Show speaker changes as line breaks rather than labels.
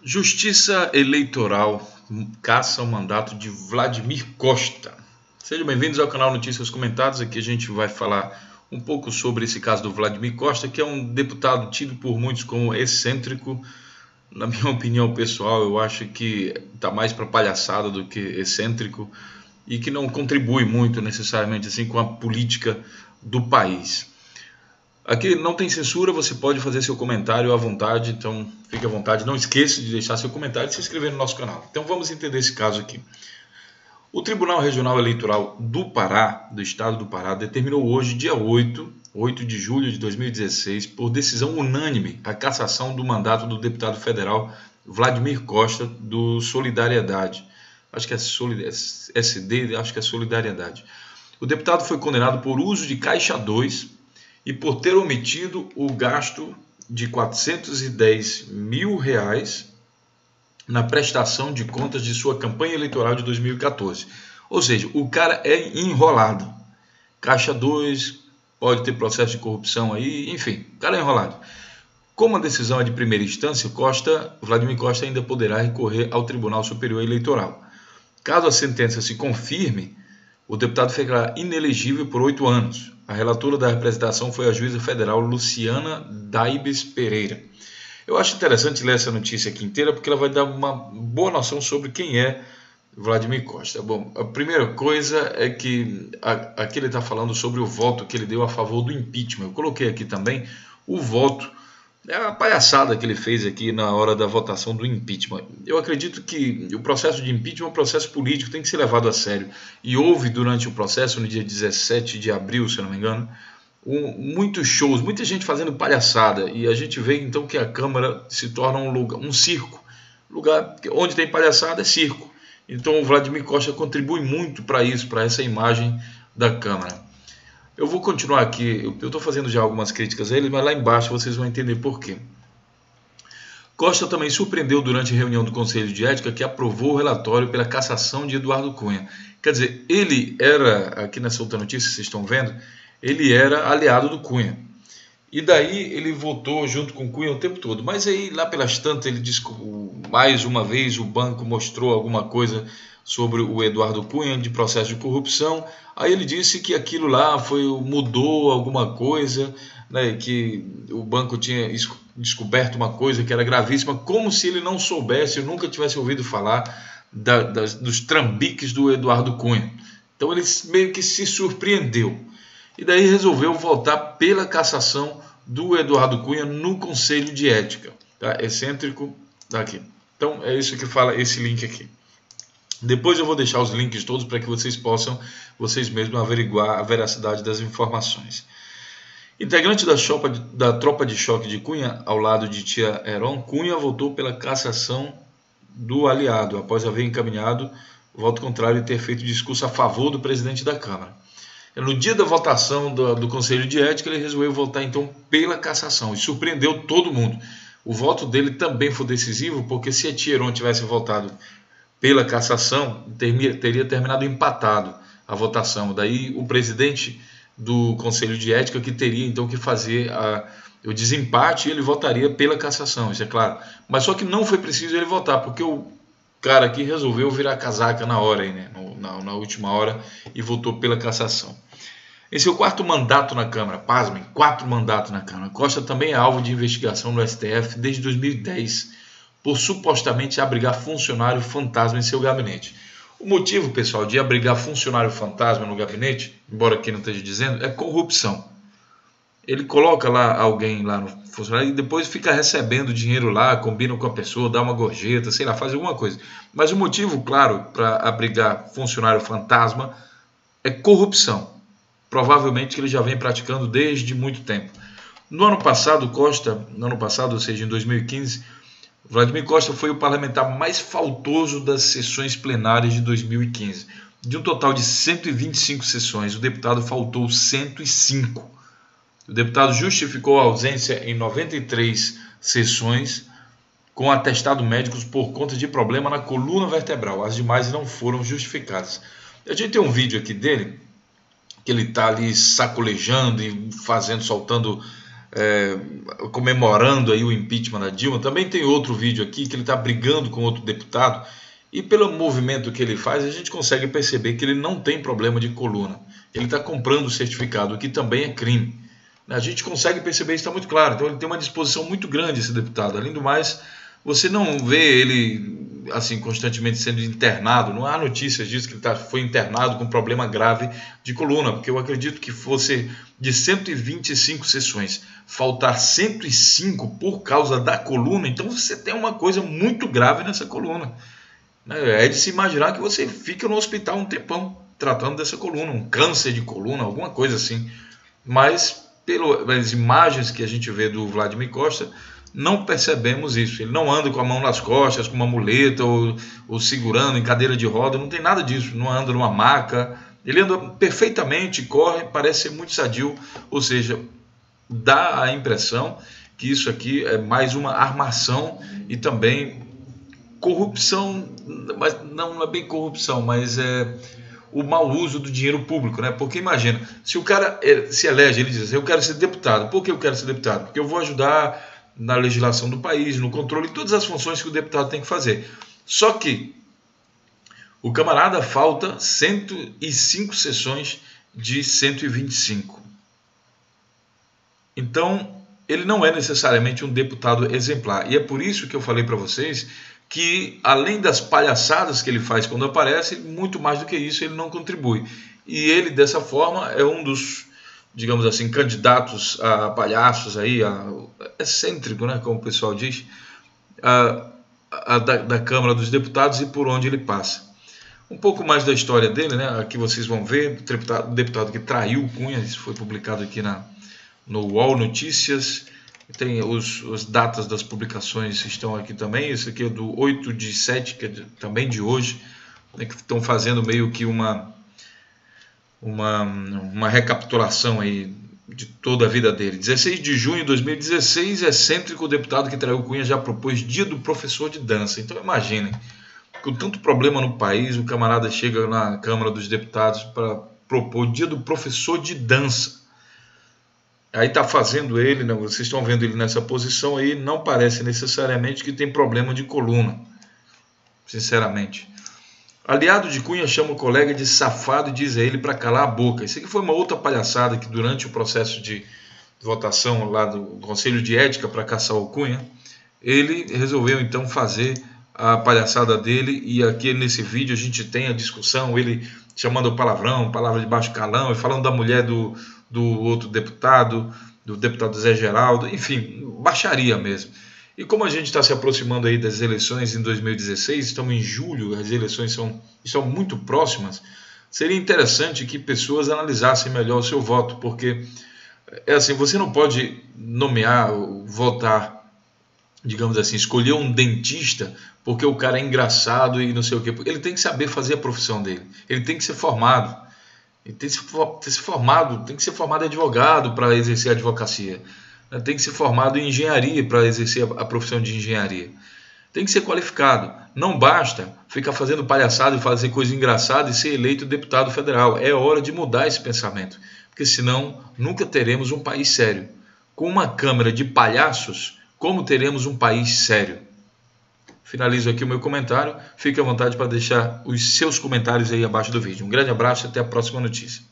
Justiça Eleitoral caça o mandato de Vladimir Costa. Sejam bem-vindos ao canal Notícias Comentadas. Aqui a gente vai falar um pouco sobre esse caso do Vladimir Costa, que é um deputado tido por muitos como excêntrico. Na minha opinião pessoal, eu acho que está mais para palhaçada do que excêntrico e que não contribui muito necessariamente assim com a política do país. Aqui não tem censura, você pode fazer seu comentário à vontade, então fique à vontade. Não esqueça de deixar seu comentário e se inscrever no nosso canal. Então vamos entender esse caso aqui. O Tribunal Regional Eleitoral do Pará, do estado do Pará, determinou hoje, dia 8 de julho de 2016, por decisão unânime, a cassação do mandato do deputado federal Vladimir Costa, do Solidariedade. Acho que é SD, acho que é Solidariedade. O deputado foi condenado por uso de caixa 2 e por ter omitido o gasto de R$410 mil na prestação de contas de sua campanha eleitoral de 2014. Ou seja, o cara é enrolado. Caixa 2, pode ter processo de corrupção aí, enfim, o cara é enrolado. Como a decisão é de primeira instância, Vladimir Costa ainda poderá recorrer ao Tribunal Superior Eleitoral. Caso a sentença se confirme, o deputado ficará inelegível por 8 anos. A relatora da representação foi a juíza federal Luciana Daibes Pereira. Eu acho interessante ler essa notícia aqui inteira, porque ela vai dar uma boa noção sobre quem é Vladimir Costa. Bom, a primeira coisa é que aqui ele está falando sobre o voto que ele deu a favor do impeachment. Eu coloquei aqui também o voto, é a palhaçada que ele fez aqui na hora da votação do impeachment. Eu acredito que o processo de impeachment é um processo político, tem que ser levado a sério. E houve durante o processo, no dia 17 de abril, se eu não me engano, muitos shows, muita gente fazendo palhaçada. E a gente vê então que a Câmara se torna um lugar, um circo. Lugar onde tem palhaçada é circo. Então o Vladimir Costa contribui muito para isso, para essa imagem da Câmara. Eu vou continuar aqui, eu estou fazendo já algumas críticas a ele, mas lá embaixo vocês vão entender por quê. Costa também surpreendeu durante a reunião do Conselho de Ética que aprovou o relatório pela cassação de Eduardo Cunha. Quer dizer, ele era, aqui nessa outra notícia vocês estão vendo, ele era aliado do Cunha. E daí ele votou junto com o Cunha o tempo todo. Mas aí lá pelas tantas ele disse que mais uma vez o banco mostrou alguma coisa sobre o Eduardo Cunha de processo de corrupção. Aí ele disse que aquilo lá mudou alguma coisa, né, que o banco tinha descoberto uma coisa que era gravíssima, como se ele não soubesse, eu nunca tivesse ouvido falar dos trambiques do Eduardo Cunha. Então ele meio que se surpreendeu. E daí resolveu votar pela cassação do Eduardo Cunha no Conselho de Ética. Tá? Excêntrico, daqui. Então é isso que fala esse link aqui. Depois eu vou deixar os links todos para que vocês possam, vocês mesmos, averiguar a veracidade das informações. Integrante da tropa de choque de Cunha, ao lado de tia Heron, Cunha votou pela cassação do aliado, após haver encaminhado voto contrário e ter feito discurso a favor do presidente da Câmara. No dia da votação do Conselho de Ética, ele resolveu votar então pela cassação e surpreendeu todo mundo. O voto dele também foi decisivo, porque se a tia Heron tivesse votado pela cassação, teria terminado empatado a votação. Daí o presidente do Conselho de Ética que teria então que fazer o desempate e ele votaria pela cassação, isso é claro. Mas só que não foi preciso ele votar, porque o cara aqui resolveu virar casaca na hora, aí, né? na última hora, e votou pela cassação. Esse é o 4º mandato na Câmara, pasmem, 4 mandatos na Câmara. Costa também é alvo de investigação no STF desde 2010, por supostamente abrigar funcionário fantasma em seu gabinete. O motivo, pessoal, de abrigar funcionário fantasma no gabinete, embora aqui não esteja dizendo, é corrupção. Ele coloca lá alguém lá no funcionário e depois fica recebendo dinheiro lá, combina com a pessoa, dá uma gorjeta, sei lá, faz alguma coisa. Mas o motivo, claro, para abrigar funcionário fantasma é corrupção. Provavelmente que ele já vem praticando desde muito tempo. No ano passado, ou seja, em 2015, Vladimir Costa foi o parlamentar mais faltoso das sessões plenárias de 2015. De um total de 125 sessões, o deputado faltou 105. O deputado justificou a ausência em 93 sessões com atestado médicos por conta de problema na coluna vertebral. As demais não foram justificadas. A gente tem um vídeo aqui dele, que ele está ali sacolejando e soltando comemorando aí o impeachment da Dilma. Também tem outro vídeo aqui que ele está brigando com outro deputado, e pelo movimento que ele faz, a gente consegue perceber que ele não tem problema de coluna. Ele está comprando o certificado, o que também é crime. A gente consegue perceber, isso está muito claro. Então ele tem uma disposição muito grande, esse deputado. Além do mais, você não vê ele assim constantemente sendo internado. Não há notícias disso que ele foi internado com problema grave de coluna, porque eu acredito que fosse de 125 sessões faltar 105 por causa da coluna, então você tem uma coisa muito grave nessa coluna. É de se imaginar que você fica no hospital um tempão tratando dessa coluna, um câncer de coluna, alguma coisa assim. Mas pelas imagens que a gente vê do Vladimir Costa, não percebemos isso. Ele não anda com a mão nas costas, com uma muleta, ou segurando em cadeira de roda, não tem nada disso. Não anda numa maca, ele anda perfeitamente, corre, parece ser muito sadio, ou seja, dá a impressão que isso aqui é mais uma armação e também corrupção, mas não é bem corrupção, mas é o mau uso do dinheiro público, né? Porque imagina, se o cara se elege, ele diz, eu quero ser deputado. Por que eu quero ser deputado? Porque eu vou ajudar na legislação do país, no controle de todas as funções que o deputado tem que fazer. Só que o camarada falta 105 sessões de 125. Então, ele não é necessariamente um deputado exemplar. E é por isso que eu falei para vocês que, além das palhaçadas que ele faz quando aparece, muito mais do que isso, ele não contribui. E ele, dessa forma, é um dos, digamos assim, candidatos a palhaços aí, excêntrico, né, como o pessoal diz, da Câmara dos Deputados e por onde ele passa. Um pouco mais da história dele, né, aqui vocês vão ver, o deputado que traiu Cunha, isso foi publicado aqui no UOL Notícias. Tem as datas das publicações estão aqui também. Esse aqui é do 8/7, que é também de hoje, né, que estão fazendo meio que uma recapitulação aí de toda a vida dele. 16 de junho de 2016, excêntrico deputado que traiu Cunha já propôs dia do professor de dança. Então imaginem, com tanto problema no país, o camarada chega na Câmara dos Deputados para propor dia do professor de dança. Aí está fazendo ele, né, vocês estão vendo ele nessa posição aí, não parece necessariamente que tem problema de coluna, sinceramente. Aliado de Cunha chama o colega de safado e diz a ele para calar a boca. Isso aqui foi uma outra palhaçada que durante o processo de votação lá do Conselho de Ética para caçar o Cunha, ele resolveu então fazer a palhaçada dele, e aqui nesse vídeo a gente tem a discussão, ele chamando palavrão, palavra de baixo calão, e falando da mulher do outro deputado, do deputado Zé Geraldo, enfim, baixaria mesmo. E como a gente está se aproximando aí das eleições em 2016, estamos em julho, as eleições são muito próximas, seria interessante que pessoas analisassem melhor o seu voto, porque é assim, você não pode nomear, votar, digamos assim, escolher um dentista porque o cara é engraçado e não sei o quê. Ele tem que saber fazer a profissão dele, ele tem que ser formado. Ele tem que ser formado advogado para exercer a advocacia. Tem que ser formado em engenharia para exercer a profissão de engenharia. Tem que ser qualificado. Não basta ficar fazendo palhaçada e fazer coisa engraçada e ser eleito deputado federal. É hora de mudar esse pensamento, porque senão nunca teremos um país sério. Com uma Câmara de palhaços, como teremos um país sério? Finalizo aqui o meu comentário. Fique à vontade para deixar os seus comentários aí abaixo do vídeo. Um grande abraço e até a próxima notícia.